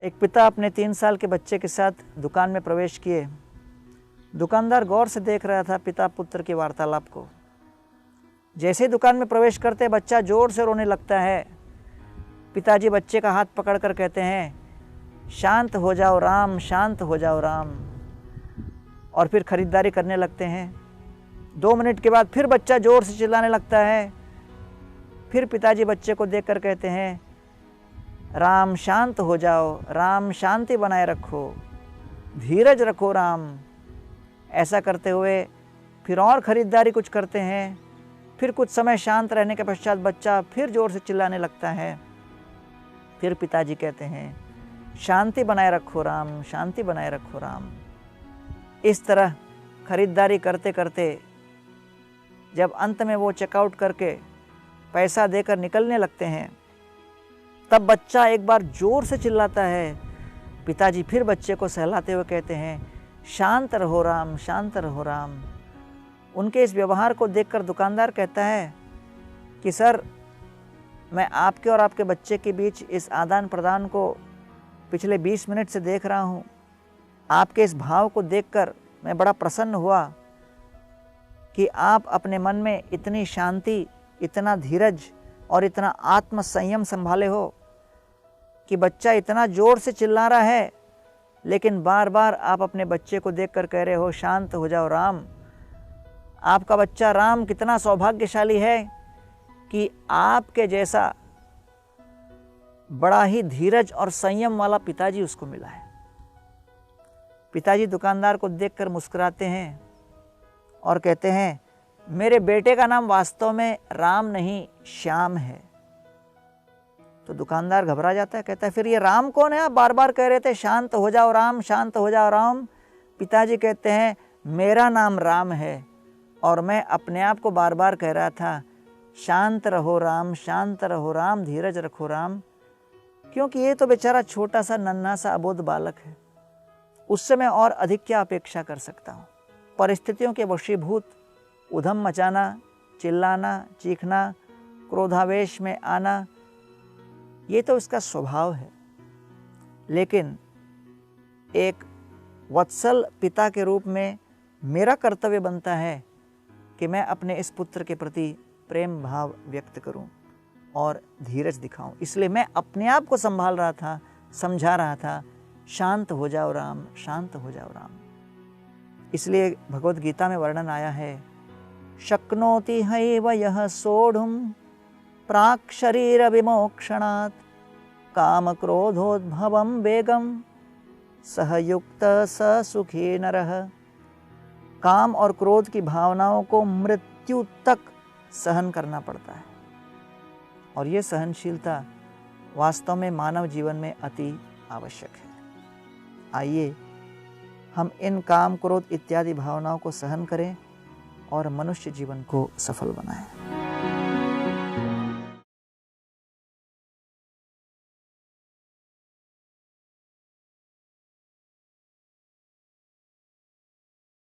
एक पिता अपने 3 साल के बच्चे के साथ दुकान में प्रवेश किए। दुकानदार गौर से देख रहा था पिता पुत्र की वार्तालाप को। जैसे ही दुकान में प्रवेश करते बच्चा जोर से रोने लगता है। पिताजी बच्चे का हाथ पकड़कर कहते हैं, शांत हो जाओ राम, शांत हो जाओ राम। और फिर खरीदारी करने लगते हैं। 2 मिनट के बाद फिर बच्चा जोर से चिल्लाने लगता है। फिर पिताजी बच्चे को देखकर कहते हैं, राम शांत हो जाओ, राम शांति बनाए रखो, धीरज रखो राम। ऐसा करते हुए फिर और ख़रीदारी कुछ करते हैं। फिर कुछ समय शांत रहने के पश्चात बच्चा फिर जोर से चिल्लाने लगता है। फिर पिताजी कहते हैं, शांति बनाए रखो राम, शांति बनाए रखो राम। इस तरह खरीदारी करते करते जब अंत में वो चेकआउट करके पैसा देकर निकलने लगते हैं, तब बच्चा एक बार जोर से चिल्लाता है। पिताजी फिर बच्चे को सहलाते हुए कहते हैं, शांत रहो राम, शांत रहो राम। उनके इस व्यवहार को देखकर दुकानदार कहता है कि सर, मैं आपके और आपके बच्चे के बीच इस आदान प्रदान को पिछले 20 मिनट से देख रहा हूँ। आपके इस भाव को देखकर मैं बड़ा प्रसन्न हुआ कि आप अपने मन में इतनी शांति, इतना धीरज और इतना आत्म संयम संभाले हो कि बच्चा इतना जोर से चिल्ला रहा है, लेकिन बार बार आप अपने बच्चे को देखकर कह रहे हो, शांत हो जाओ राम। आपका बच्चा राम कितना सौभाग्यशाली है कि आपके जैसा बड़ा ही धीरज और संयम वाला पिताजी उसको मिला है। पिताजी दुकानदार को देखकर मुस्कुराते हैं और कहते हैं, मेरे बेटे का नाम वास्तव में राम नहीं, श्याम है। तो दुकानदार घबरा जाता है, कहता है, फिर ये राम कौन है? आप बार बार कह रहे थे शांत हो जाओ राम, शांत हो जाओ राम। पिताजी कहते हैं, मेरा नाम राम है और मैं अपने आप को बार बार कह रहा था, शांत रहो राम, शांत रहो राम, धीरज रखो राम। क्योंकि ये तो बेचारा छोटा सा नन्हा सा अबोध बालक है, उससे मैं और अधिक क्या अपेक्षा कर सकता हूँ। परिस्थितियों के वशीभूत उधम मचाना, चिल्लाना, चीखना, क्रोधावेश में आना, ये तो उसका स्वभाव है। लेकिन एक वत्सल पिता के रूप में मेरा कर्तव्य बनता है कि मैं अपने इस पुत्र के प्रति प्रेम भाव व्यक्त करूं और धीरज दिखाऊं। इसलिए मैं अपने आप को संभाल रहा था, समझा रहा था, शांत हो जाओ राम, शांत हो जाओ राम। इसलिए भगवद गीता में वर्णन आया है, शक्नोति हैव यः सोढुं प्राक् शरीर विमोक्षणात् काम क्रोधोद्भवं वेगं सह युक्त स सुखी नरः। काम और क्रोध की भावनाओं को मृत्यु तक सहन करना पड़ता है और ये सहनशीलता वास्तव में मानव जीवन में अति आवश्यक है। आइए हम इन काम, क्रोध इत्यादि भावनाओं को सहन करें और मनुष्य जीवन को सफल बनाएं।